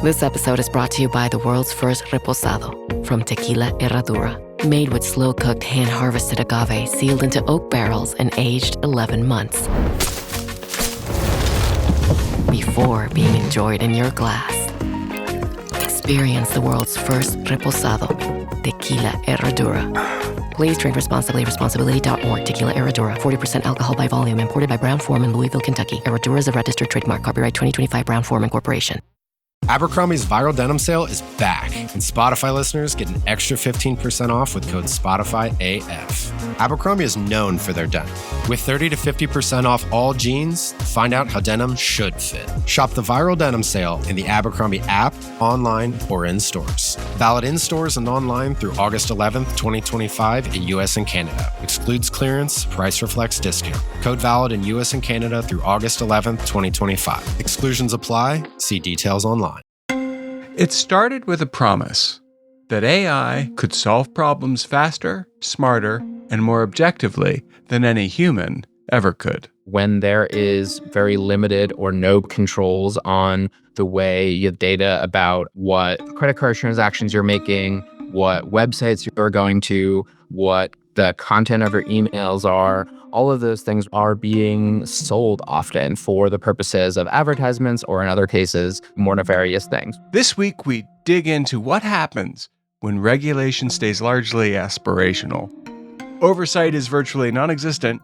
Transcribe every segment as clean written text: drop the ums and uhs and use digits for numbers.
This episode is brought to you by the world's first reposado from Tequila Herradura, made with slow-cooked, hand-harvested agave sealed into oak barrels and aged 11 months before being enjoyed in your glass. Experience the world's first reposado, Tequila Herradura. Please drink responsibly. Responsibility.org. Tequila Herradura. 40% alcohol by volume. Imported by Brown-Forman, Louisville, Kentucky. Herradura is a registered trademark. Copyright 2025 Brown-Forman Corporation. Abercrombie's viral denim sale is back, and Spotify listeners get an extra 15% off with code SpotifyAF. Abercrombie is known for their denim. With 30 to 50% off all jeans, find out how denim should fit. Shop the viral denim sale in the Abercrombie app, online, or in stores. Valid in stores and online through August 11th, 2025 in U.S. and Canada. Excludes clearance, price reflects discount. Code valid in U.S. and Canada through August 11th, 2025. Exclusions apply. See details online. It started with a promise that AI could solve problems faster, smarter, and more objectively than any human ever could. When there is very limited or no controls on the way you have data about what credit card transactions you're making, what websites you're going to, what the content of your emails are, all of those things are being sold often for the purposes of advertisements or, in other cases, more nefarious things. This week, we dig into what happens when regulation stays largely aspirational, oversight is virtually non-existent,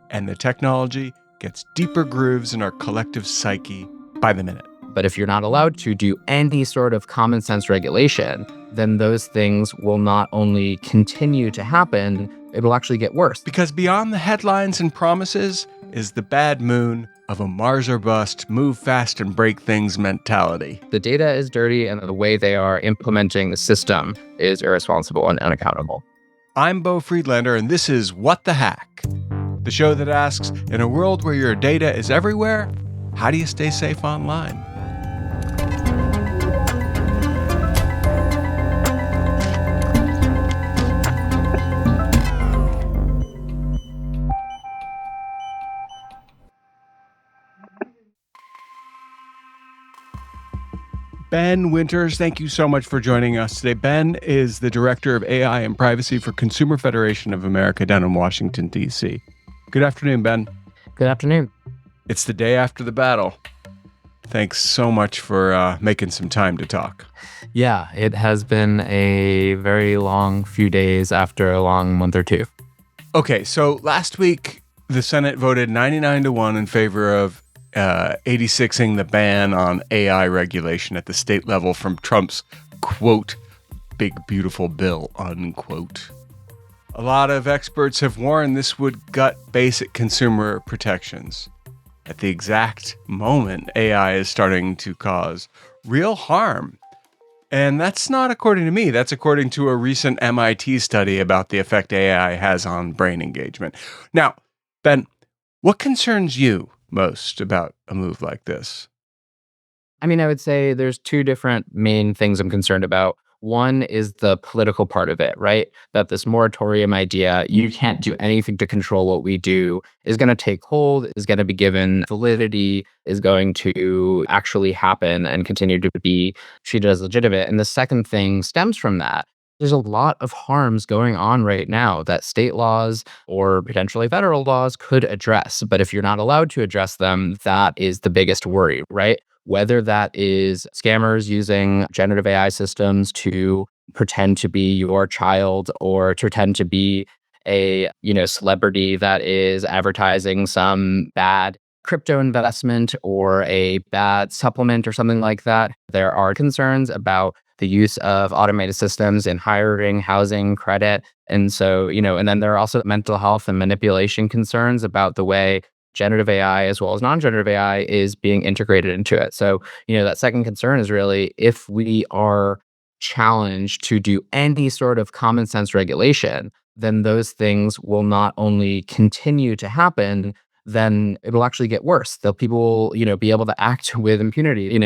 and the technology gets deeper grooves in our collective psyche by the minute. But if you're not allowed to do any sort of common sense regulation, then those things will not only continue to happen, it will actually get worse. Because beyond the headlines and promises is the bad moon of a Mars or bust, move fast and break things mentality. The data is dirty, and the way they are implementing the system is irresponsible and unaccountable. I'm Beau Friedlander, and this is What the Hack, the show that asks, in a world where your data is everywhere, how do you stay safe online? Ben Winters, thank you so much for joining us today. Ben is the Director of AI and Privacy for Consumer Federation of America down in Washington, D.C. Good afternoon, Ben. Good afternoon. It's the day after the battle. Thanks so much for making some time to talk. Yeah, it has been a very long few days after a long month or two. Okay, so last week, the Senate voted 99-1 in favor of 86ing the ban on AI regulation at the state level from Trump's, quote, big beautiful bill, unquote. A lot of experts have warned this would gut basic consumer protections. At the exact moment, AI is starting to cause real harm. And that's not according to me. That's according to a recent MIT study about the effect AI has on brain engagement. Now, Ben, what concerns you most about a move like this? I mean, I would say there's two different main things I'm concerned about. One is the political part of it, right? That this moratorium idea, you can't do anything to control what we do, is going to take hold, is going to be given validity, is going to actually happen and continue to be treated as legitimate. And the second thing stems from that. There's a lot of harms going on right now that state laws or potentially federal laws could address. But if you're not allowed to address them, that is the biggest worry, right? Whether that is scammers using generative AI systems to pretend to be your child or to pretend to be a, celebrity that is advertising some bad crypto investment or a bad supplement or something like that. There are concerns about the use of automated systems in hiring, housing, credit. And so, and then there are also mental health and manipulation concerns about the way generative AI as well as non-generative AI is being integrated into it. So, that second concern is really if we are challenged to do any sort of common sense regulation, then those things will not only continue to happen, then it'll actually get worse. People will, be able to act with impunity,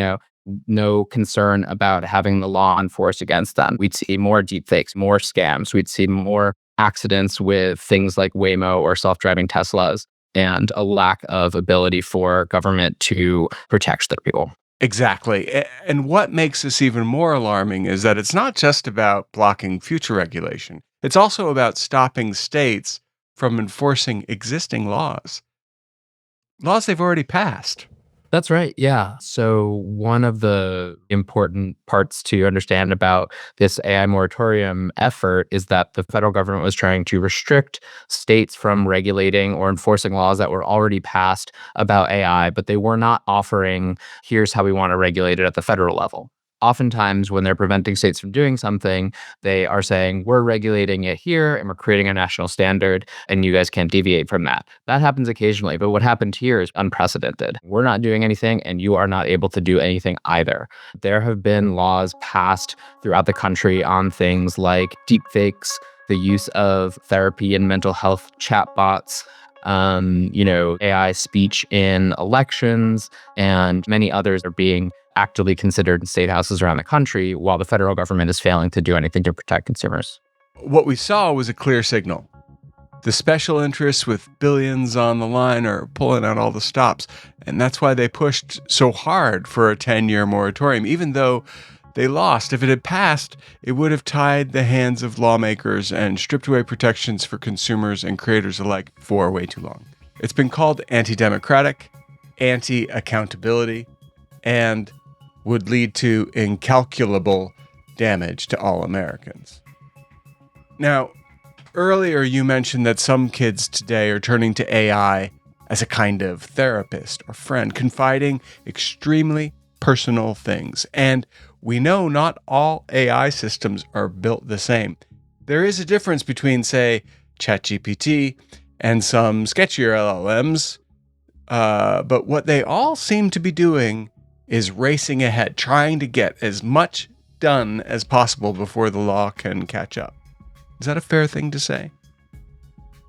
no concern about having the law enforced against them. We'd see more deepfakes, more scams. We'd see more accidents with things like Waymo or self-driving Teslas, and a lack of ability for government to protect their people. Exactly. And what makes this even more alarming is that it's not just about blocking future regulation. It's also about stopping states from enforcing existing laws they've already passed. That's right. Yeah. So, one of the important parts to understand about this AI moratorium effort is that the federal government was trying to restrict states from regulating or enforcing laws that were already passed about AI, but they were not offering, here's how we want to regulate it at the federal level. Oftentimes, when they're preventing states from doing something, they are saying, we're regulating it here and we're creating a national standard, and you guys can't deviate from that. That happens occasionally, but what happened here is unprecedented. We're not doing anything, and you are not able to do anything either. There have been laws passed throughout the country on things like deepfakes, the use of therapy and mental health chatbots, AI speech in elections, and many others are being actively considered in state houses around the country, while the federal government is failing to do anything to protect consumers. What we saw was a clear signal. The special interests with billions on the line are pulling out all the stops, and that's why they pushed so hard for a 10-year moratorium, even though they lost. If it had passed, it would have tied the hands of lawmakers and stripped away protections for consumers and creators alike for way too long. It's been called anti-democratic, anti-accountability, and would lead to incalculable damage to all Americans. Now, earlier you mentioned that some kids today are turning to AI as a kind of therapist or friend, confiding extremely personal things. And we know not all AI systems are built the same. There is a difference between, say, ChatGPT and some sketchier LLMs, but what they all seem to be doing is racing ahead, trying to get as much done as possible before the law can catch up. Is that a fair thing to say?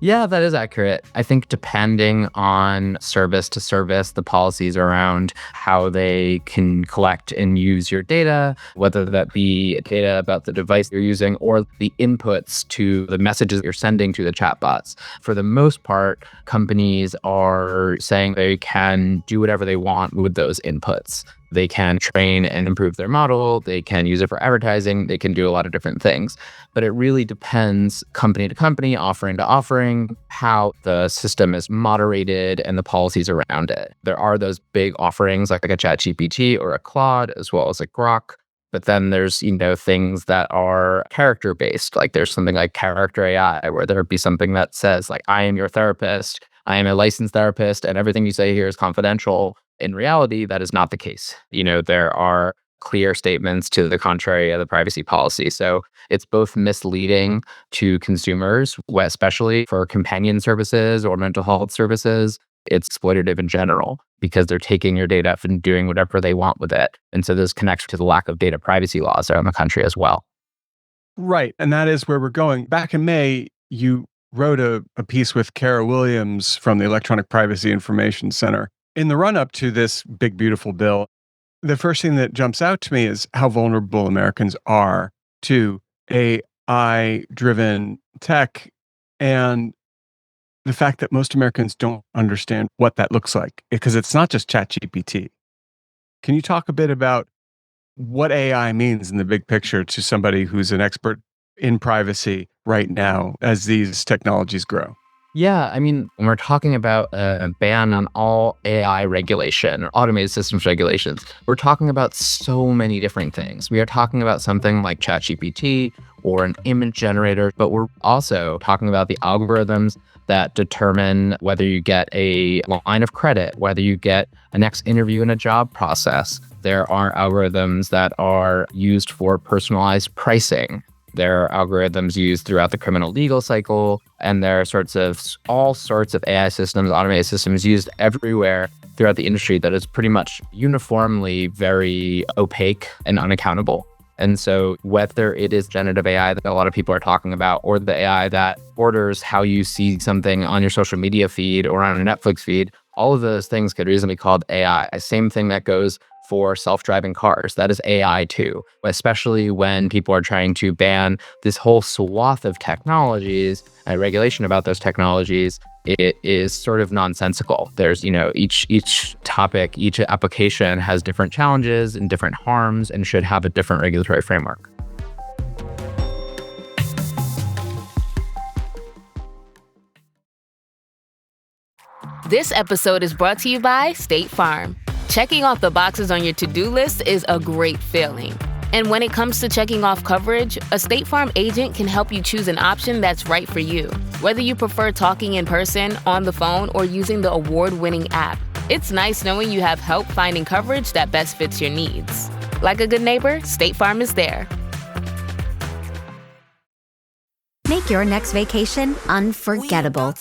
Yeah, that is accurate. I think depending on service to service, the policies around how they can collect and use your data, whether that be data about the device you're using or the inputs to the messages you're sending to the chatbots. For the most part, companies are saying they can do whatever they want with those inputs. They can train and improve their model. They can use it for advertising. They can do a lot of different things. But it really depends company to company, offering to offering, how the system is moderated and the policies around it. There are those big offerings like a ChatGPT or a Claude, as well as a Grok. But then there's, things that are character based. Like there's something like character AI, where there'd be something that says like, I am your therapist. I am a licensed therapist, and everything you say here is confidential. In reality, that is not the case. There are clear statements to the contrary of the privacy policy. So it's both misleading to consumers, especially for companion services or mental health services. It's exploitative in general because they're taking your data and doing whatever they want with it. And so this connects to the lack of data privacy laws around the country as well. Right. And that is where we're going. Back in May, you wrote a piece with Kara Williams from the Electronic Privacy Information Center. In the run-up to this big, beautiful bill, the first thing that jumps out to me is how vulnerable Americans are to AI-driven tech, and the fact that most Americans don't understand what that looks like, because it's not just ChatGPT. Can you talk a bit about what AI means in the big picture to somebody who's an expert in privacy right now as these technologies grow? Yeah, when we're talking about a ban on all AI regulation or automated systems regulations, we're talking about so many different things. We are talking about something like ChatGPT or an image generator, but we're also talking about the algorithms that determine whether you get a line of credit, whether you get a next interview in a job process. There are algorithms that are used for personalized pricing. There are algorithms used throughout the criminal legal cycle, and there are all sorts of AI systems, automated systems used everywhere throughout the industry that is pretty much uniformly very opaque and unaccountable. And so whether it is generative AI that a lot of people are talking about, or the AI that orders how you see something on your social media feed or on a Netflix feed, all of those things could reasonably be called AI. Same thing that goes for self-driving cars. That is AI too, especially when people are trying to ban this whole swath of technologies and regulation about those technologies. it is sort of nonsensical. There's, each topic, each application has different challenges and different harms and should have a different regulatory framework. This episode is brought to you by State Farm. Checking off the boxes on your to-do list is a great feeling. And when it comes to checking off coverage, a State Farm agent can help you choose an option that's right for you. Whether you prefer talking in person, on the phone, or using the award-winning app, it's nice knowing you have help finding coverage that best fits your needs. Like a good neighbor, State Farm is there. Make your next vacation unforgettable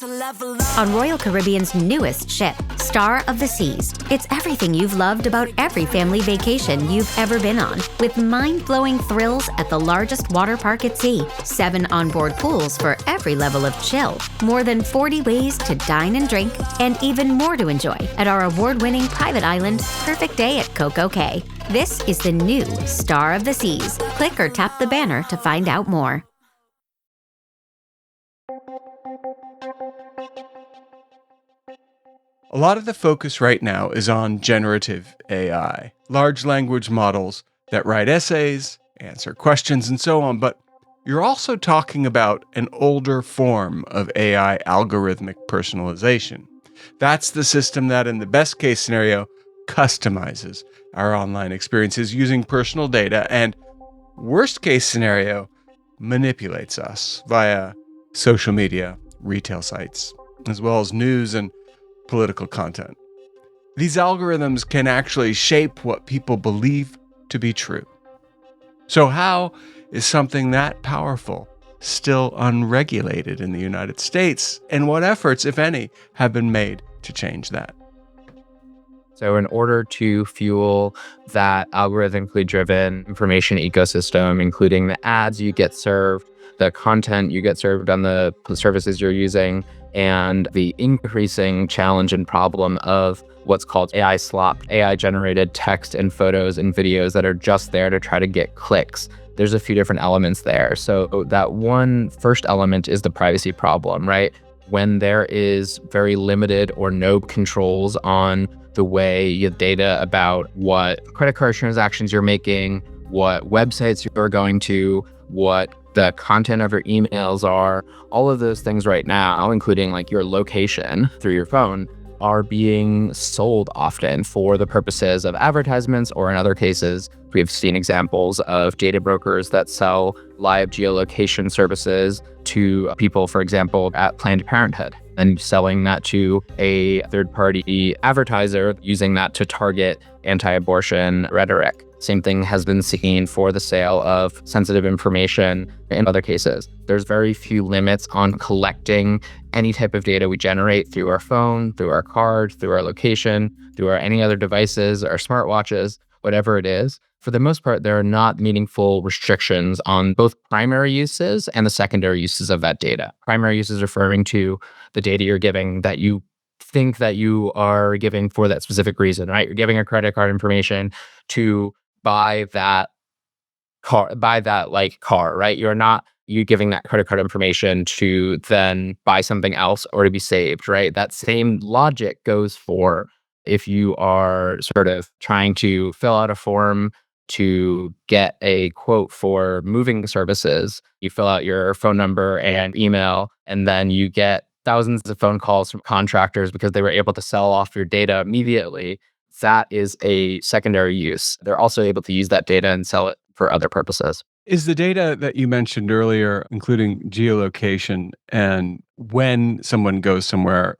on Royal Caribbean's newest ship, Star of the Seas. It's everything you've loved about every family vacation you've ever been on, with mind-blowing thrills at the largest water park at sea, 7 onboard pools for every level of chill, more than 40 ways to dine and drink, and even more to enjoy at our award-winning private island, Perfect Day at Coco Cay. This is the new Star of the Seas. Click or tap the banner to find out more. A lot of the focus right now is on generative AI, large language models that write essays, answer questions, and so on. But you're also talking about an older form of AI algorithmic personalization. That's the system that, in the best case scenario, customizes our online experiences using personal data, and worst case scenario, manipulates us via social media, retail sites, as well as news and political content. These algorithms can actually shape what people believe to be true. So how is something that powerful still unregulated in the United States? And what efforts, if any, have been made to change that? So in order to fuel that algorithmically driven information ecosystem, including the ads you get served, the content you get served on the services you're using, and the increasing challenge and problem of what's called AI slop, AI-generated text and photos and videos that are just there to try to get clicks. There's a few different elements there. So that one first element is the privacy problem, right? When there is very limited or no controls on the way you data about what credit card transactions you're making, what websites you're going to, what the content of your emails are, all of those things right now, including like your location through your phone, are being sold often for the purposes of advertisements, or in other cases, we've seen examples of data brokers that sell live geolocation services to people, for example, at Planned Parenthood, and selling that to a third-party advertiser, using that to target anti-abortion rhetoric. Same thing has been seen for the sale of sensitive information in other cases. There's very few limits on collecting any type of data we generate through our phone, through our card, through our location, through our any other devices, our smartwatches, whatever it is. For the most part, there are not meaningful restrictions on both primary uses and the secondary uses of that data. Primary uses referring to the data you're giving that you think that you are giving for that specific reason, right? You're giving a credit card information to buy that car, right? You giving that credit card information to then buy something else or to be saved, right? That same logic goes for if you are sort of trying to fill out a form to get a quote for moving services. You fill out your phone number and email, and then you get thousands of phone calls from contractors because they were able to sell off your data immediately. That is a secondary use. They're also able to use that data and sell it for other purposes. Is the data that you mentioned earlier, including geolocation and when someone goes somewhere,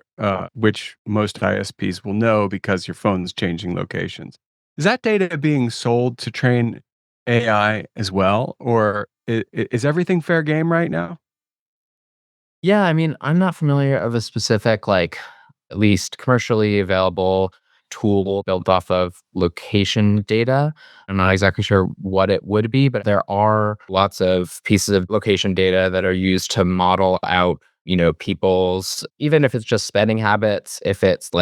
which most ISPs will know because your phone's changing locations, is that data being sold to train AI as well? Or is everything fair game right now? Yeah, I mean, I'm not familiar of a specific, at least commercially available tool built off of location data. I'm not exactly sure what it would be, but there are lots of pieces of location data that are used to model out, people's, even if it's just spending habits, if it's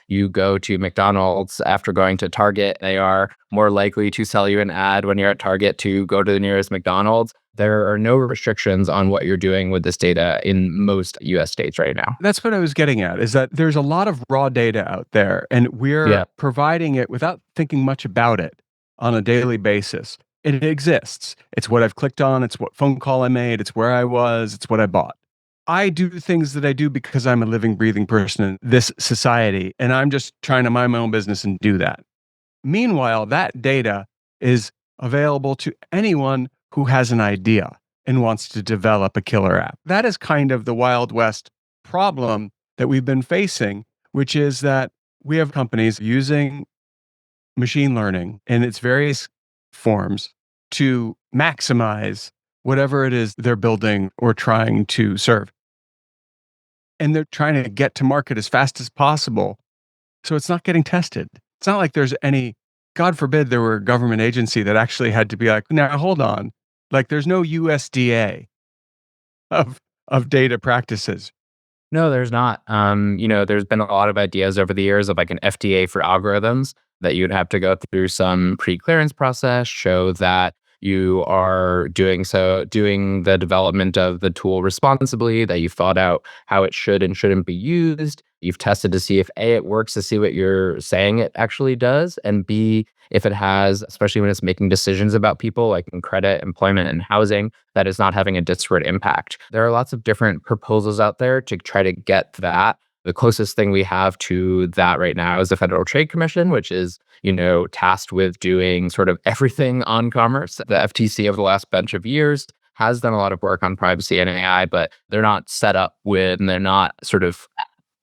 You go to McDonald's after going to Target, they are more likely to sell you an ad when you're at Target to go to the nearest McDonald's. There are no restrictions on what you're doing with this data in most US states right now. That's what I was getting at, is that there's a lot of raw data out there, and we're providing it without thinking much about it on a daily basis. It exists. It's what I've clicked on. It's what phone call I made. It's where I was. It's what I bought. I do the things that I do because I'm a living, breathing person in this society, and I'm just trying to mind my own business and do that. Meanwhile, that data is available to anyone who has an idea and wants to develop a killer app. That is kind of the Wild West problem that we've been facing, which is that we have companies using machine learning in its various forms to maximize whatever it is they're building or trying to serve. And they're trying to get to market as fast as possible. So it's not getting tested. It's not like there's any, God forbid, there were a government agency that actually had to be like, now hold on. Like there's no USDA of data practices. No, there's not. There's been a lot of ideas over the years of like an FDA for algorithms that you'd have to go through some pre-clearance process, show that you are doing the development of the tool responsibly, that you've thought out how it should and shouldn't be used. You've tested to see if A, it works, to see what you're saying it actually does, and B, if it has, especially when it's making decisions about people like in credit, employment, and housing, that is not having a disparate impact. There are lots of different proposals out there to try to get that. The closest thing we have to that right now is the Federal Trade Commission, which is, tasked with doing sort of everything on commerce. The FTC over the last bunch of years has done a lot of work on privacy and AI, but they're not set up with, and they're not sort of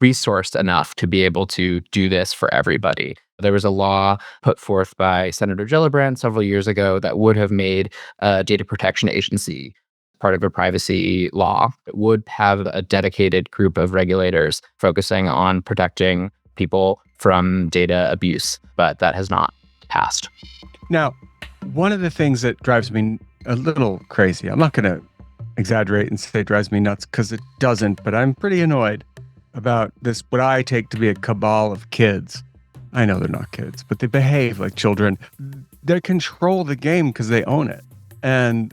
resourced enough to be able to do this for everybody. There was a law put forth by Senator Gillibrand several years ago that would have made a data protection agency part of a privacy law. It would have a dedicated group of regulators focusing on protecting people from data abuse, but that has not passed. Now, one of the things that drives me a little crazy, I'm not going to exaggerate and say it drives me nuts because it doesn't, but I'm pretty annoyed about this, what I take to be a cabal of kids. I know they're not kids, but they behave like children. They control the game because they own it. And,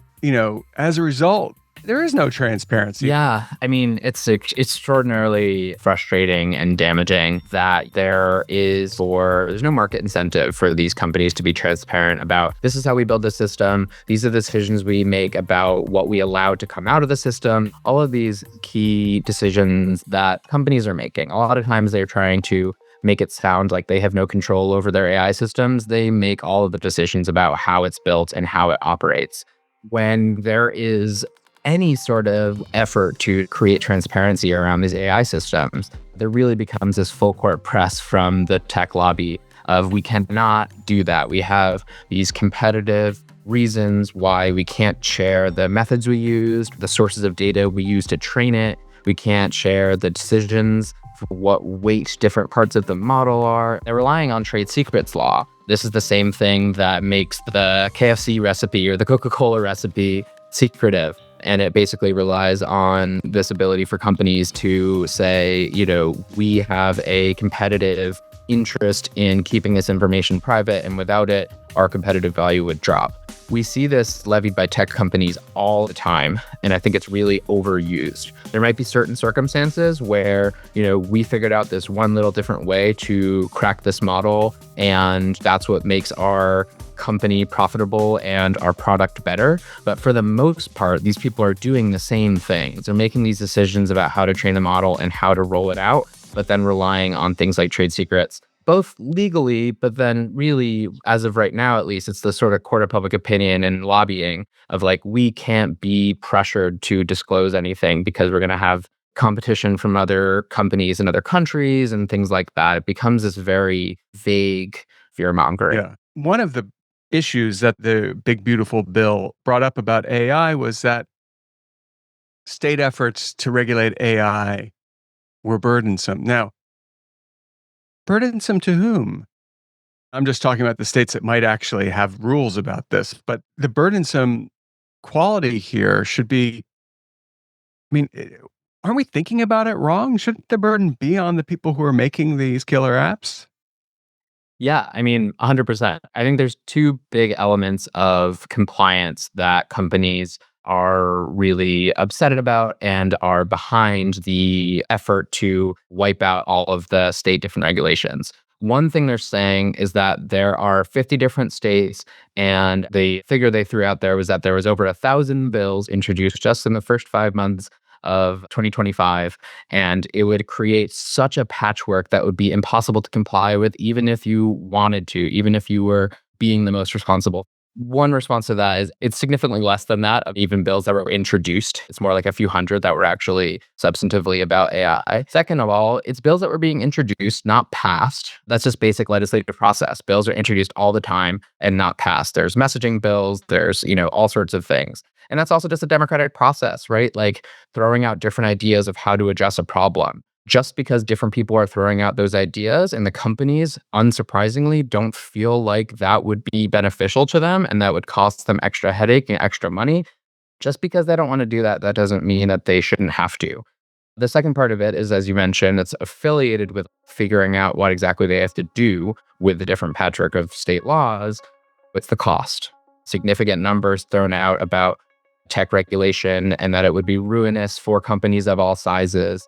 as a result, there is no transparency. Yeah. I mean, it's extraordinarily frustrating and damaging that there's no market incentive for these companies to be transparent about, this is how we build the system. These are the decisions we make about what we allow to come out of the system. All of these key decisions that companies are making. A lot of times they're trying to make it sound like they have no control over their AI systems. They make all of the decisions about how it's built and how it operates. When there is any sort of effort to create transparency around these AI systems, there really becomes this full court press from the tech lobby of, we cannot do that. We have these competitive reasons why we can't share the methods we used, the sources of data we used to train it. We can't share the decisions for what weight different parts of the model are. They're relying on trade secrets law. This is the same thing that makes the KFC recipe or the Coca-Cola recipe secretive. And it basically relies on this ability for companies to say, we have a competitive interest in keeping this information private, and without it, our competitive value would drop. We see this levied by tech companies all the time, and I think it's really overused. There might be certain circumstances where, we figured out this one little different way to crack this model, and that's what makes our company profitable and our product better. But for the most part, these people are doing the same things. They're making these decisions about how to train the model and how to roll it out, but then relying on things like trade secrets, both legally, but then really, as of right now, at least, it's the sort of court of public opinion and lobbying of like, we can't be pressured to disclose anything because we're going to have competition from other companies in other countries and things like that. It becomes this very vague fear-mongering. Yeah. One of the issues that the Big Beautiful Bill brought up about AI was that state efforts to regulate AI were burdensome. Now, burdensome to whom? I'm just talking about the states that might actually have rules about this, but the burdensome quality here should be, aren't we thinking about it wrong? Shouldn't the burden be on the people who are making these killer apps? Yeah, I mean, 100%. I think there's two big elements of compliance that companies are really upset about and are behind the effort to wipe out all of the state different regulations. One thing they're saying is that there are 50 different states, and the figure they threw out there was that there was over 1,000 bills introduced just in the first 5 months of 2025, and it would create such a patchwork that would be impossible to comply with, even if you wanted to, even if you were being the most responsible. One response to that is it's significantly less than that of even bills that were introduced. It's more like a few hundred that were actually substantively about AI. Second of all, it's bills that were being introduced, not passed. That's just basic legislative process. Bills are introduced all the time and not passed. There's messaging bills, there's, all sorts of things. And that's also just a democratic process, right? Like throwing out different ideas of how to address a problem. Just because different people are throwing out those ideas and the companies, unsurprisingly, don't feel like that would be beneficial to them and that would cost them extra headache and extra money, just because they don't want to do that, that doesn't mean that they shouldn't have to. The second part of it is, as you mentioned, it's affiliated with figuring out what exactly they have to do with the different patchwork of state laws. It's the cost. Significant numbers thrown out about tech regulation and that it would be ruinous for companies of all sizes.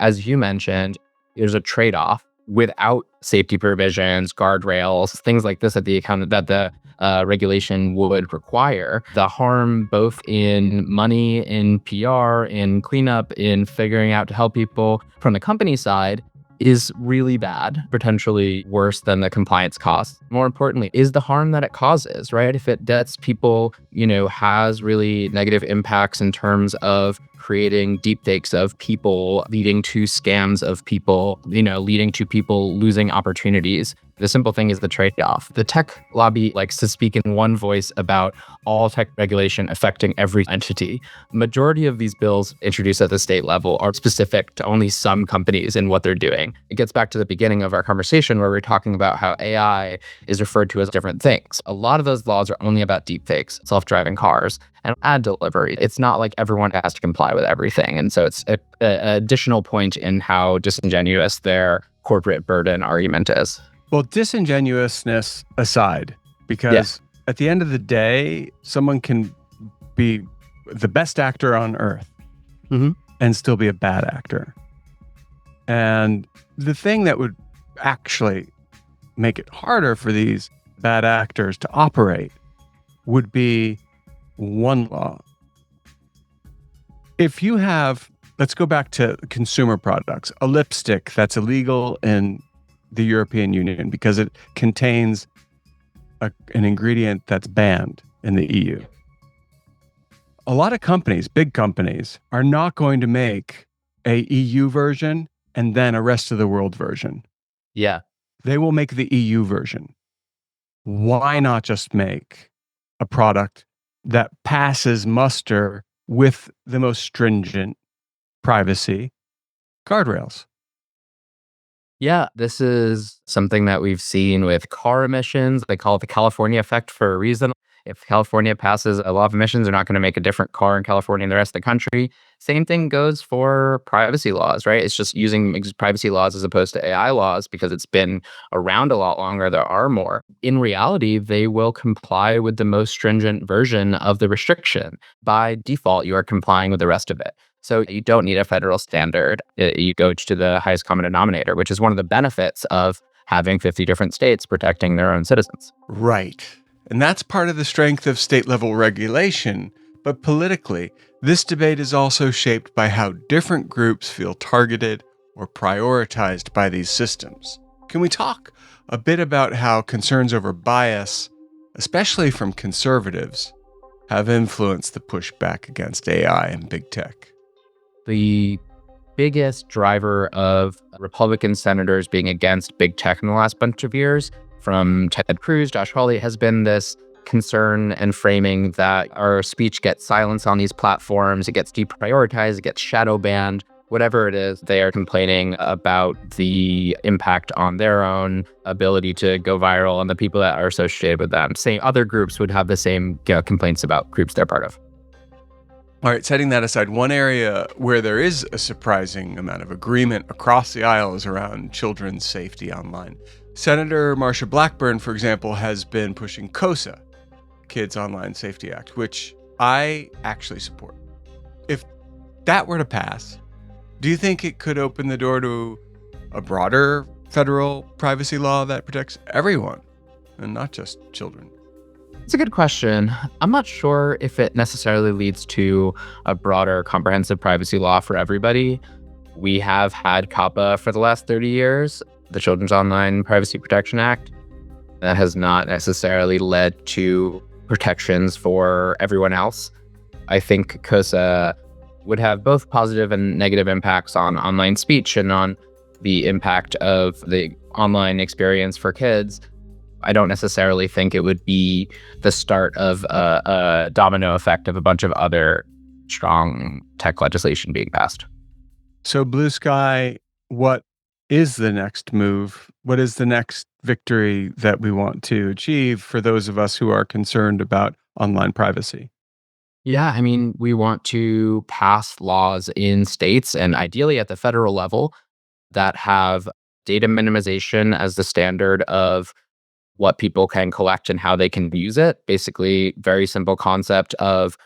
As you mentioned, there's a trade-off without safety provisions, guardrails, things like this that the regulation would require. The harm both in money, in PR, in cleanup, in figuring out to help people from the company side is really bad, potentially worse than the compliance costs. More importantly, is the harm that it causes, right? If it gets people, has really negative impacts in terms of creating deepfakes of people, leading to scams of people, leading to people losing opportunities. The simple thing is the trade-off. The tech lobby likes to speak in one voice about all tech regulation affecting every entity. Majority of these bills introduced at the state level are specific to only some companies and what they're doing. It gets back to the beginning of our conversation where we're talking about how AI is referred to as different things. A lot of those laws are only about deepfakes, self-driving cars, and ad delivery. It's not like everyone has to comply with everything. And so it's an additional point in how disingenuous their corporate burden argument is. Well, disingenuousness aside, because at the end of the day, someone can be the best actor on earth and still be a bad actor. And the thing that would actually make it harder for these bad actors to operate would be one law. If you have, let's go back to consumer products, a lipstick that's illegal in the European Union because it contains an ingredient that's banned in the EU. A lot of companies, big companies, are not going to make a EU version and then a rest of the world version. Yeah. They will make the EU version. Why not just make a product that passes muster with the most stringent privacy guardrails? Yeah, this is something that we've seen with car emissions. They call it the California effect for a reason. If California passes a law of emissions, they're not going to make a different car in California and the rest of the country. Same thing goes for privacy laws, right? It's just using privacy laws as opposed to AI laws because it's been around a lot longer. There are more. In reality, they will comply with the most stringent version of the restriction. By default, you are complying with the rest of it. So you don't need a federal standard. You go to the highest common denominator, which is one of the benefits of having 50 different states protecting their own citizens. Right. And that's part of the strength of state-level regulation. But politically, this debate is also shaped by how different groups feel targeted or prioritized by these systems. Can we talk a bit about how concerns over bias, especially from conservatives, have influenced the pushback against AI and big tech? The biggest driver of Republican senators being against big tech in the last bunch of years, from Ted Cruz, Josh Hawley, has been this concern and framing that our speech gets silenced on these platforms, it gets deprioritized, it gets shadow banned, whatever it is. They are complaining about the impact on their own ability to go viral and the people that are associated with them. Other groups would have the same complaints about groups they're part of. All right, setting that aside, one area where there is a surprising amount of agreement across the aisle is around children's safety online. Senator Marsha Blackburn, for example, has been pushing KOSA, Kids Online Safety Act, which I actually support. If that were to pass, do you think it could open the door to a broader federal privacy law that protects everyone and not just children? It's a good question. I'm not sure if it necessarily leads to a broader comprehensive privacy law for everybody. We have had COPPA for the last 30 years, the Children's Online Privacy Protection Act. That has not necessarily led to protections for everyone else. I think KOSA would have both positive and negative impacts on online speech and on the impact of the online experience for kids. I don't necessarily think it would be the start of a domino effect of a bunch of other strong tech legislation being passed. So, Blue Sky, what is the next move? What is the next victory that we want to achieve for those of us who are concerned about online privacy? Yeah, I mean, we want to pass laws in states and ideally at the federal level that have data minimization as the standard of what people can collect and how they can use it. Basically, very simple concept of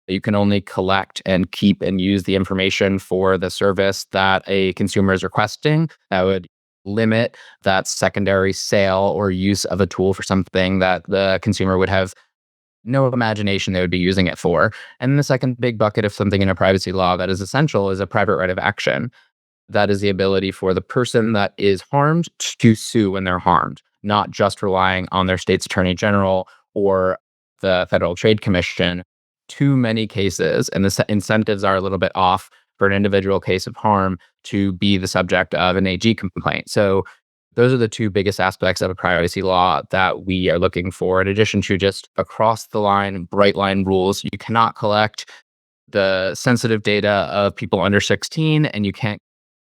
you can only collect and keep and use the information for the service that a consumer is requesting. That would limit that secondary sale or use of a tool for something that the consumer would have no imagination they would be using it for. And the second big bucket of something in a privacy law that is essential is a private right of action. That is the ability for the person that is harmed to sue when they're harmed, not just relying on their state's attorney general or the Federal Trade Commission. Too many cases, and the incentives are a little bit off for an individual case of harm to be the subject of an AG complaint. So those are the two biggest aspects of a privacy law that we are looking for, in addition to just across the line, bright line rules. You cannot collect the sensitive data of people under 16, and you can't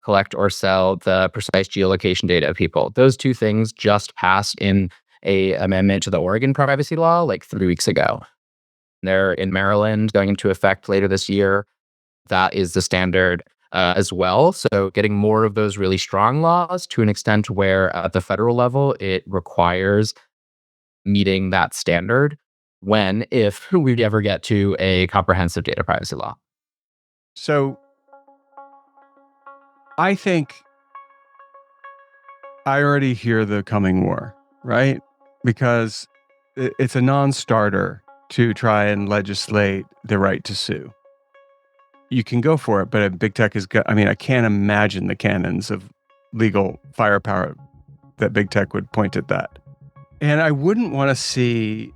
collect or sell the precise geolocation data of people. Those two things just passed in a amendment to the Oregon privacy law like 3 weeks ago. They're in Maryland, going into effect later this year. That is the standard as well. So getting more of those really strong laws to an extent where at the federal level, it requires meeting that standard if we ever get to a comprehensive data privacy law. So I think I already hear the coming war, right? Because it's a non-starter to try and legislate the right to sue. You can go for it, but big tech I can't imagine the cannons of legal firepower that big tech would point at that. And I wouldn't want to see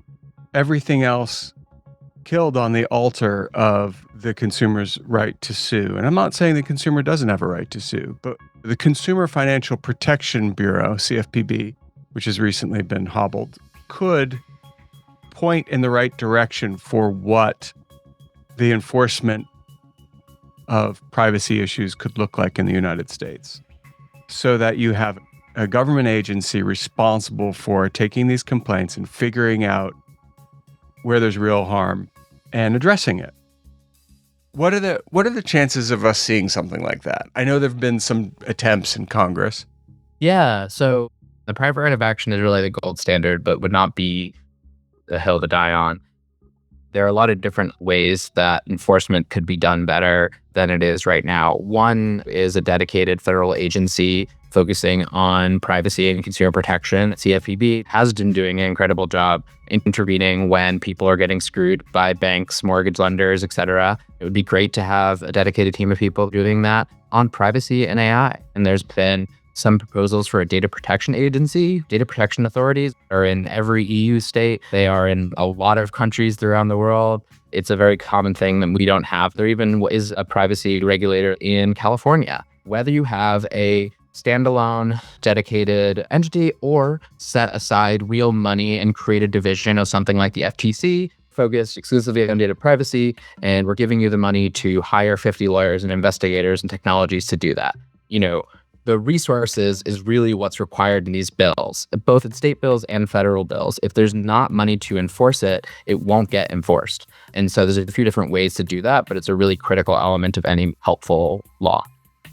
everything else killed on the altar of the consumer's right to sue. And I'm not saying the consumer doesn't have a right to sue, but the Consumer Financial Protection Bureau, CFPB, which has recently been hobbled, could point in the right direction for what the enforcement of privacy issues could look like in the United States, so that you have a government agency responsible for taking these complaints and figuring out where there's real harm and addressing it. What are the chances of us seeing something like that? I know there've been some attempts in Congress. Yeah, so the private right of action is really the gold standard, but would not be the hill to die on. There are a lot of different ways that enforcement could be done better than it is right now. One is a dedicated federal agency focusing on privacy and consumer protection. CFPB has been doing an incredible job intervening when people are getting screwed by banks, mortgage lenders, et cetera. It would be great to have a dedicated team of people doing that on privacy and AI. And there's been some proposals for a data protection agency. Data protection authorities are in every EU state. They are in a lot of countries around the world. It's a very common thing that we don't have. There even is a privacy regulator in California. Whether you have a standalone dedicated entity or set aside real money and create a division of something like the FTC focused exclusively on data privacy, and we're giving you the money to hire 50 lawyers and investigators and technologies to do that. the resources is really what's required in these bills, both in state bills and federal bills. If there's not money to enforce it, it won't get enforced. And so there's a few different ways to do that, but it's a really critical element of any helpful law.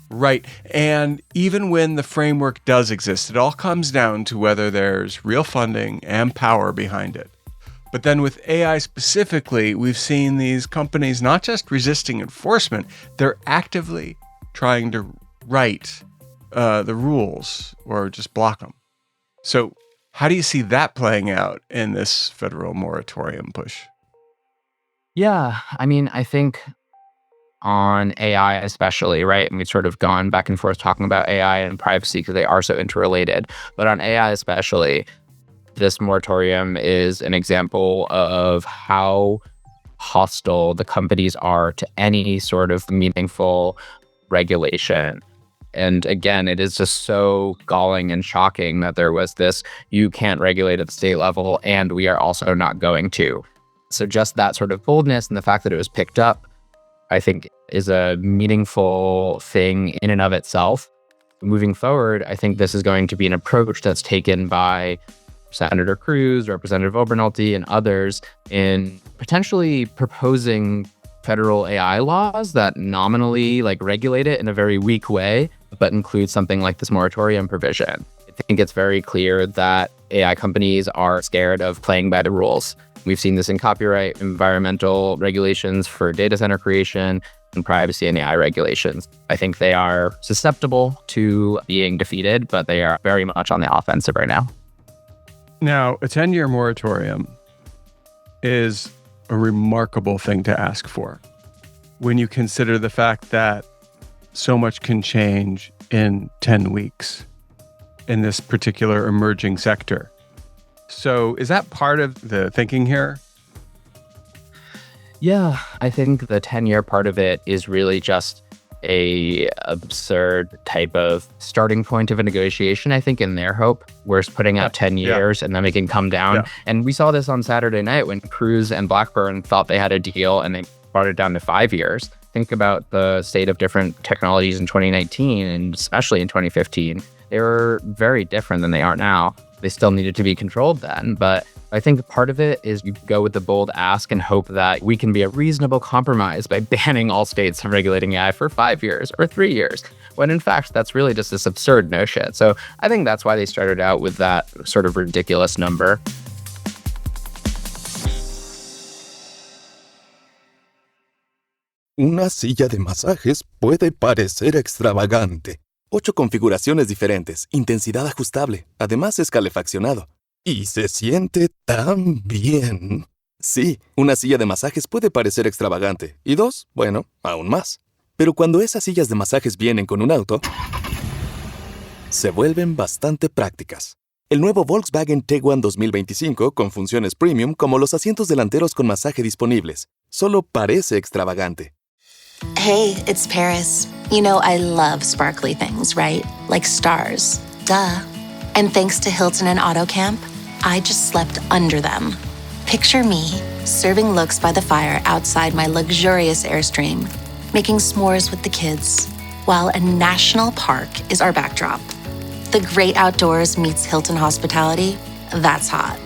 Right. And even when the framework does exist, it all comes down to whether there's real funding and power behind it. But then with AI specifically, we've seen these companies not just resisting enforcement, they're actively trying to write the rules or just block them. So how do you see that playing out in this federal moratorium push? Yeah, I mean, I think on AI especially, right? And we've sort of gone back and forth talking about AI and privacy because they are so interrelated. But on AI especially, this moratorium is an example of how hostile the companies are to any sort of meaningful regulation. And again, it is just so galling and shocking that there was this, you can't regulate at the state level, and we are also not going to. So just that sort of boldness and the fact that it was picked up, I think, is a meaningful thing in and of itself. Moving forward, I think this is going to be an approach that's taken by Senator Cruz, Representative Obernolte, and others in potentially proposing federal AI laws that nominally regulate it in a very weak way, but include something like this moratorium provision. I think it's very clear that AI companies are scared of playing by the rules. We've seen this in copyright, environmental regulations for data center creation, and privacy and AI regulations. I think they are susceptible to being defeated, but they are very much on the offensive right now. Now, a 10-year moratorium is a remarkable thing to ask for when you consider the fact that so much can change in 10 weeks in this particular emerging sector. So is that part of the thinking here? Yeah, I think the 10-year part of it is really just a absurd type of starting point of a negotiation, I think, in their hope. We're putting out 10 years and then we can come down. Yeah. And we saw this on Saturday night when Cruz and Blackburn thought they had a deal and they brought it down to 5 years. Think about the state of different technologies in 2019 and especially in 2015. They were very different than they are now. They still needed to be controlled then, but I think part of it is you go with the bold ask and hope that we can be a reasonable compromise by banning all states from regulating AI for 5 years or 3 years, when in fact, that's really just this absurd notion. So I think that's why they started out with that sort of ridiculous number. Una silla de masajes puede parecer extravagante. 8 configuraciones diferentes, intensidad ajustable, además es calefaccionado. Y se siente tan bien. Sí, una silla de masajes puede parecer extravagante. Y 2, bueno, aún más. Pero cuando esas sillas de masajes vienen con un auto, se vuelven bastante prácticas. El nuevo Volkswagen Tiguan 2025 con funciones premium como los asientos delanteros con masaje disponibles. Solo parece extravagante. Hey, it's Paris. You know I love sparkly things, right? Like stars. Duh. And thanks to Hilton and AutoCamp, I just slept under them. Picture me, serving looks by the fire outside my luxurious Airstream, making s'mores with the kids, while a national park is our backdrop. The great outdoors meets Hilton hospitality. That's hot.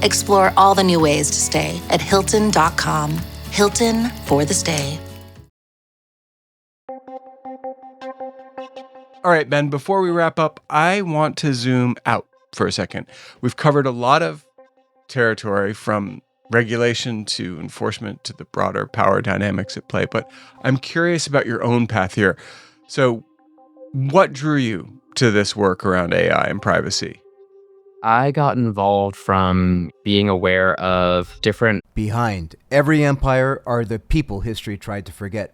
Explore all the new ways to stay at Hilton.com. Hilton for the stay. All right, Ben, before we wrap up, I want to zoom out for a second. We've covered a lot of territory from regulation to enforcement to the broader power dynamics at play, but I'm curious about your own path here. So what drew you to this work around AI and privacy? I got involved from being aware of different... Behind every empire are the people history tried to forget.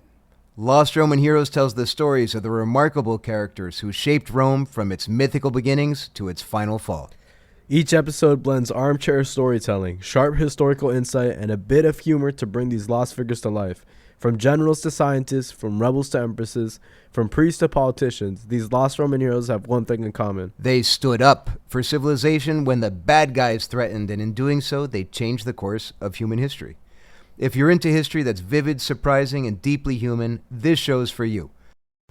Lost Roman Heroes tells the stories of the remarkable characters who shaped Rome from its mythical beginnings to its final fall. Each episode blends armchair storytelling, sharp historical insight, and a bit of humor to bring these lost figures to life. From generals to scientists, from rebels to empresses, from priests to politicians, these lost Roman heroes have one thing in common. They stood up for civilization when the bad guys threatened, and in doing so, they changed the course of human history. If you're into history that's vivid, surprising, and deeply human, this show's for you.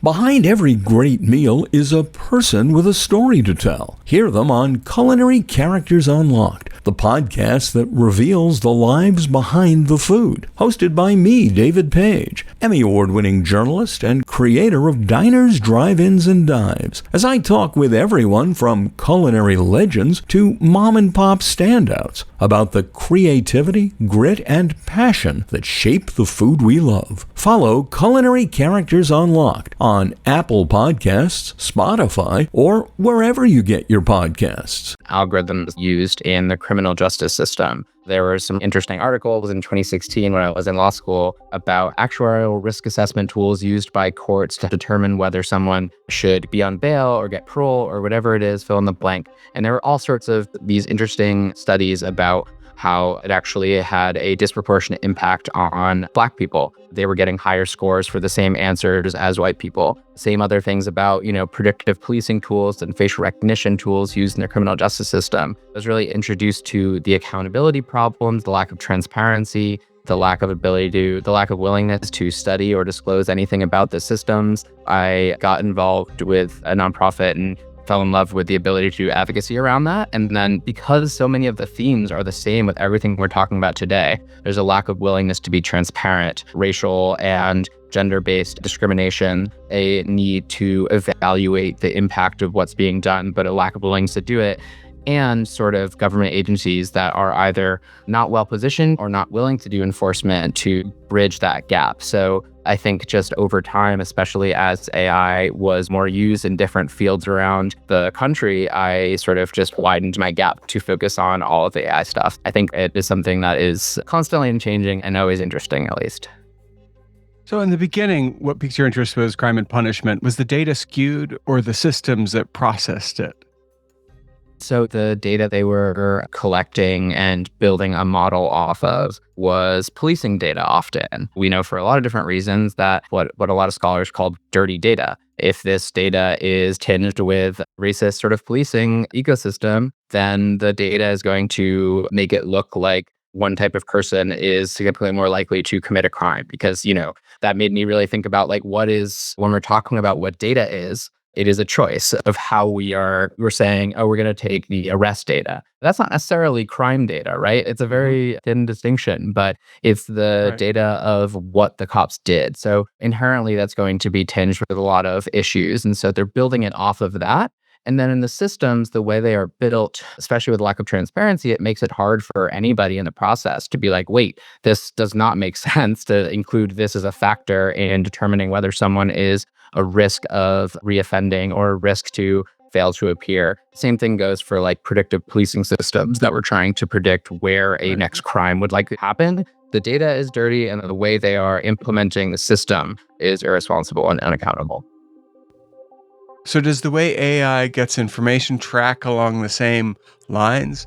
Behind every great meal is a person with a story to tell. Hear them on Culinary Characters Unlocked, the podcast that reveals the lives behind the food. Hosted by me, David Page, Emmy Award-winning journalist and creator of Diners, Drive-Ins, and Dives, as I talk with everyone from culinary legends to mom-and-pop standouts about the creativity, grit, and passion that shape the food we love. Follow Culinary Characters Unlocked on Apple Podcasts, Spotify, or wherever you get your podcasts. Algorithms used in the criminal justice system. There were some interesting articles in 2016 when I was in law school about actuarial risk assessment tools used by courts to determine whether someone should be on bail or get parole or whatever it is, fill in the blank. And there were all sorts of these interesting studies about how it actually had a disproportionate impact on Black people. They were getting higher scores for the same answers as white people. Same other things about, predictive policing tools and facial recognition tools used in the criminal justice system. I was really introduced to the accountability problems, the lack of transparency, the lack of willingness to study or disclose anything about the systems. I got involved with a nonprofit and fell in love with the ability to do advocacy around that. And then because so many of the themes are the same with everything we're talking about today, there's a lack of willingness to be transparent, racial and gender-based discrimination, a need to evaluate the impact of what's being done, but a lack of willingness to do it, and sort of government agencies that are either not well positioned or not willing to do enforcement to bridge that gap. So I think just over time, especially as AI was more used in different fields around the country, I sort of just widened my gap to focus on all of the AI stuff. I think it is something that is constantly changing and always interesting, at least. So in the beginning, what piqued your interest was crime and punishment. Was the data skewed or the systems that processed it? So the data they were collecting and building a model off of was policing data often. We know for a lot of different reasons that what a lot of scholars call dirty data. If this data is tinged with racist sort of policing ecosystem, then the data is going to make it look like one type of person is significantly more likely to commit a crime. Because, that made me really think about when we're talking about what data is, it is a choice of how we're saying, we're going to take the arrest data. That's not necessarily crime data, right? It's a very thin distinction, but it's the data of what the cops did. So inherently, that's going to be tinged with a lot of issues. And so they're building it off of that. And then in the systems, the way they are built, especially with lack of transparency, it makes it hard for anybody in the process to be like, wait, this does not make sense to include this as a factor in determining whether someone is a risk of reoffending or a risk to fail to appear. Same thing goes for predictive policing systems that we're trying to predict where a next crime would likely happen. The data is dirty and the way they are implementing the system is irresponsible and unaccountable. So does the way AI gets information track along the same lines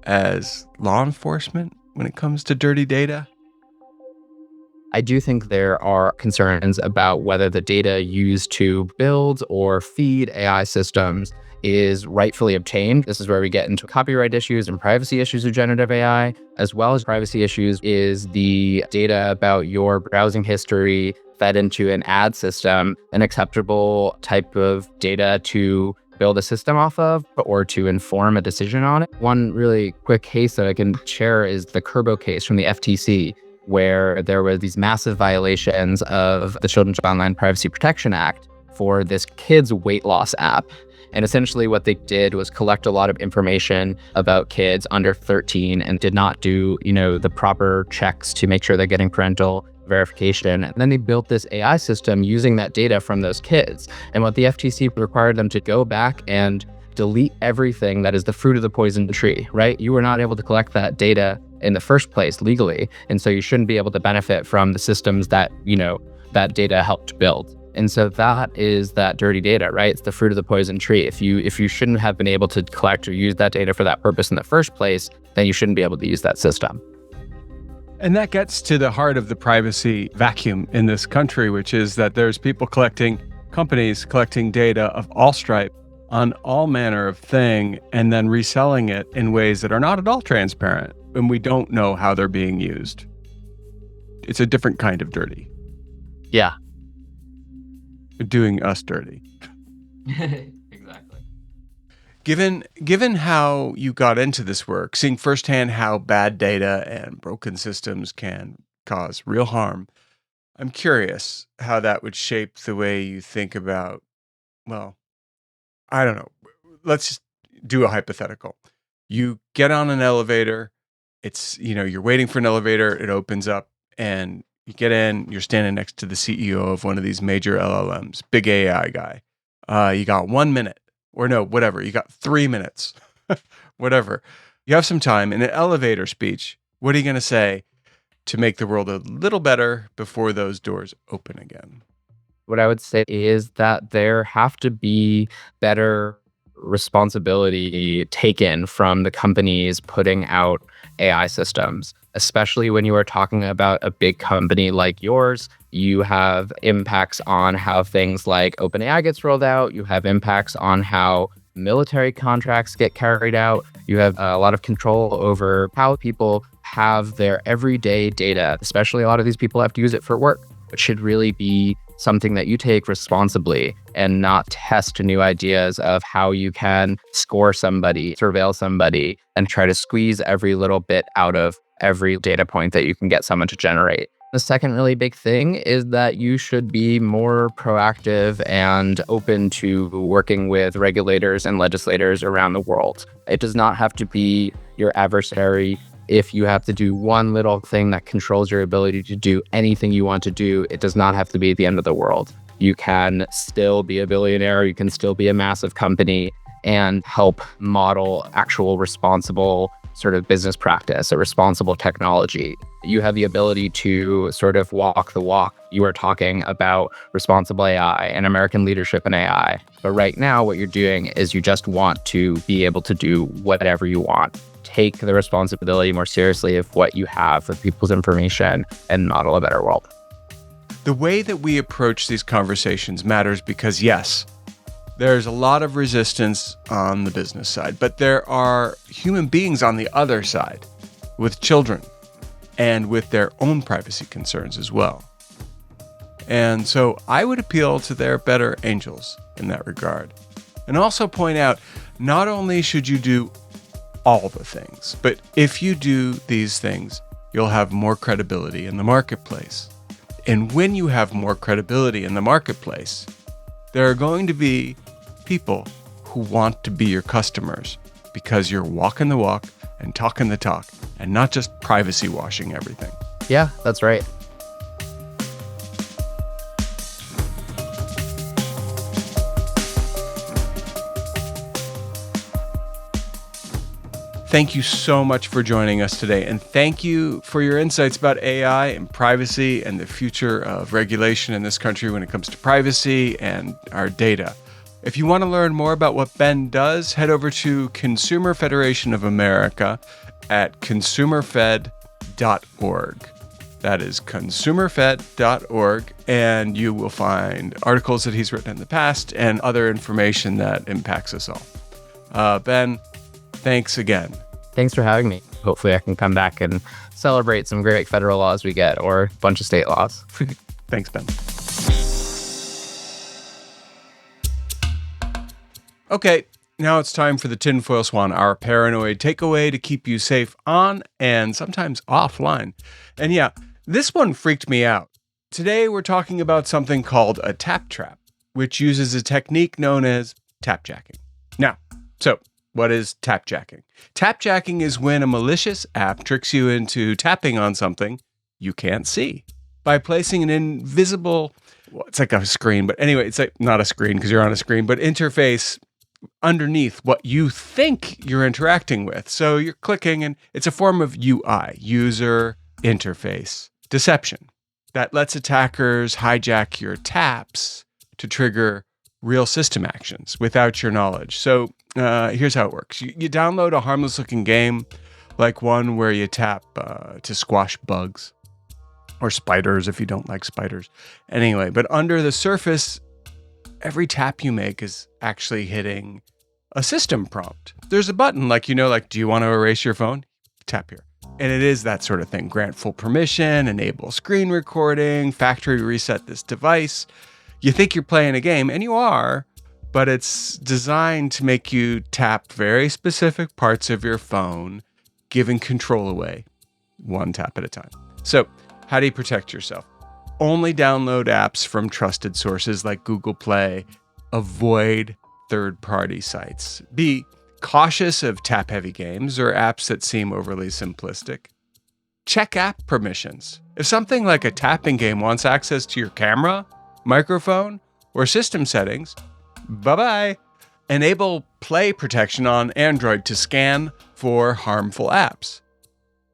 as law enforcement when it comes to dirty data? I do think there are concerns about whether the data used to build or feed AI systems is rightfully obtained. This is where we get into copyright issues and privacy issues of generative AI, as well as privacy issues is the data about your browsing history fed into an ad system, an acceptable type of data to build a system off of or to inform a decision on it. One really quick case that I can share is the Kerbo case from the FTC, where there were these massive violations of the Children's Online Privacy Protection Act for this kids' weight loss app. And essentially what they did was collect a lot of information about kids under 13 and did not do, the proper checks to make sure they're getting parental verification. And then they built this AI system using that data from those kids. And what the FTC required them to go back and delete everything that is the fruit of the poison tree, right? You were not able to collect that data in the first place legally. And so you shouldn't be able to benefit from the systems that, that data helped build. And so that is that dirty data, right? It's the fruit of the poison tree. If you shouldn't have been able to collect or use that data for that purpose in the first place, then you shouldn't be able to use that system. And that gets to the heart of the privacy vacuum in this country, which is that there's companies collecting data of all stripe on all manner of thing and then reselling it in ways that are not at all transparent. And we don't know how they're being used. It's a different kind of dirty. Yeah. doing us dirty. Exactly. Given how you got into this work, seeing firsthand how bad data and broken systems can cause real harm, I'm curious how that would shape the way you think about, well, I don't know. Let's just do a hypothetical. You get on an elevator, you're waiting for an elevator, it opens up, and you get in, you're standing next to the CEO of one of these major LLMs, big AI guy. You got 1 minute, or no, whatever. You got 3 minutes, whatever. You have some time in an elevator speech. What are you going to say to make the world a little better before those doors open again? What I would say is that there have to be better responsibility taken from the companies putting out AI systems, especially when you are talking about a big company like yours. You have impacts on how things like OpenAI gets rolled out. You have impacts on how military contracts get carried out. You have a lot of control over how people have their everyday data, especially a lot of these people have to use it for work. It should really be something that you take responsibly and not test new ideas of how you can score somebody, surveil somebody, and try to squeeze every little bit out of every data point that you can get someone to generate. The second really big thing is that you should be more proactive and open to working with regulators and legislators around the world. It does not have to be your adversary. If you have to do one little thing that controls your ability to do anything you want to do, it does not have to be the end of the world. You can still be a billionaire, you can still be a massive company and help model actual responsible sort of business practice, a responsible technology. You have the ability to sort of walk the walk. You are talking about responsible AI and American leadership in AI. But right now, what you're doing is you just want to be able to do whatever you want. Take the responsibility more seriously of what you have with people's information and model a better world. The way that we approach these conversations matters because, yes, there's a lot of resistance on the business side, but there are human beings on the other side with children and with their own privacy concerns as well. And so I would appeal to their better angels in that regard. And also point out, not only should you do all the things, but if you do these things, you'll have more credibility in the marketplace. And when you have more credibility in the marketplace, there are going to be people who want to be your customers because you're walking the walk and talking the talk and not just privacy washing everything. Yeah, that's right. Thank you so much for joining us today, and thank you for your insights about AI and privacy and the future of regulation in this country when it comes to privacy and our data. If you want to learn more about what Ben does, head over to Consumer Federation of America at consumerfed.org. That is consumerfed.org, and you will find articles that he's written in the past and other information that impacts us all. Ben, thanks again. Thanks for having me. Hopefully I can come back and celebrate some great federal laws we get or a bunch of state laws. Thanks, Ben. Okay, now it's time for the Tinfoil Swan, our paranoid takeaway to keep you safe on and sometimes offline. And yeah, this one freaked me out. Today we're talking about something called a tap trap, which uses a technique known as tapjacking. Now, what is tapjacking? Tapjacking is when a malicious app tricks you into tapping on something you can't see by placing an invisible, it's like a screen, but anyway, it's like not a screen because you're on a screen, but interface underneath what you think you're interacting with. So you're clicking and it's a form of UI, user interface deception, that lets attackers hijack your taps to trigger real system actions without your knowledge. So here's how it works. You download a harmless looking game, like one where you tap to squash bugs or spiders if you don't like spiders. Anyway, but under the surface, every tap you make is actually hitting a system prompt. There's a button like, do you want to erase your phone? Tap here. And it is that sort of thing. Grant full permission, enable screen recording, factory reset this device. You think you're playing a game, and you are, but it's designed to make you tap very specific parts of your phone, giving control away one tap at a time. So how do you protect yourself? Only download apps from trusted sources like Google Play. Avoid third-party sites. Be cautious of tap-heavy games or apps that seem overly simplistic. Check app permissions. If something like a tapping game wants access to your camera, microphone, or system settings, bye-bye. Enable play protection on Android to scan for harmful apps.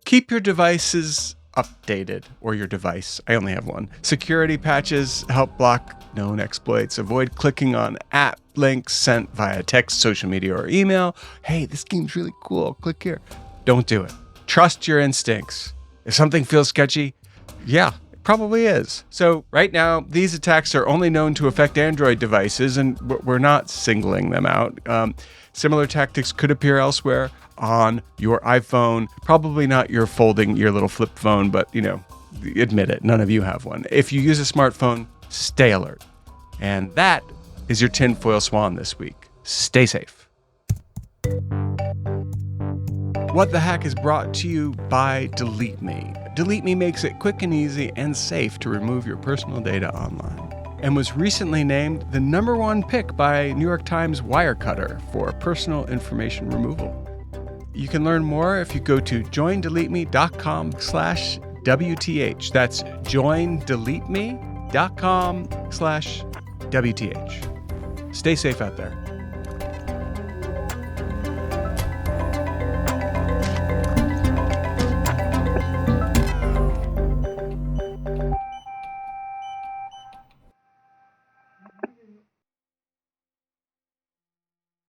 Keep your devices updated, or your device. I only have one. Security patches help block known exploits. Avoid clicking on app links sent via text, social media, or email. Hey, this game's really cool. Click here. Don't do it. Trust your instincts. If something feels sketchy, yeah, it probably is. So right now, these attacks are only known to affect Android devices, and we're not singling them out. Similar tactics could appear elsewhere on your iPhone. Probably not your little flip phone, but admit it, none of you have one. If you use a smartphone, stay alert. And that is your tinfoil swan this week. Stay safe. What the Hack is brought to you by DeleteMe. DeleteMe makes it quick and easy and safe to remove your personal data online, and was recently named the #1 pick by New York Times Wirecutter for personal information removal. You can learn more if you go to joindeleteme.com/WTH. That's joindeleteme.com/WTH. Stay safe out there.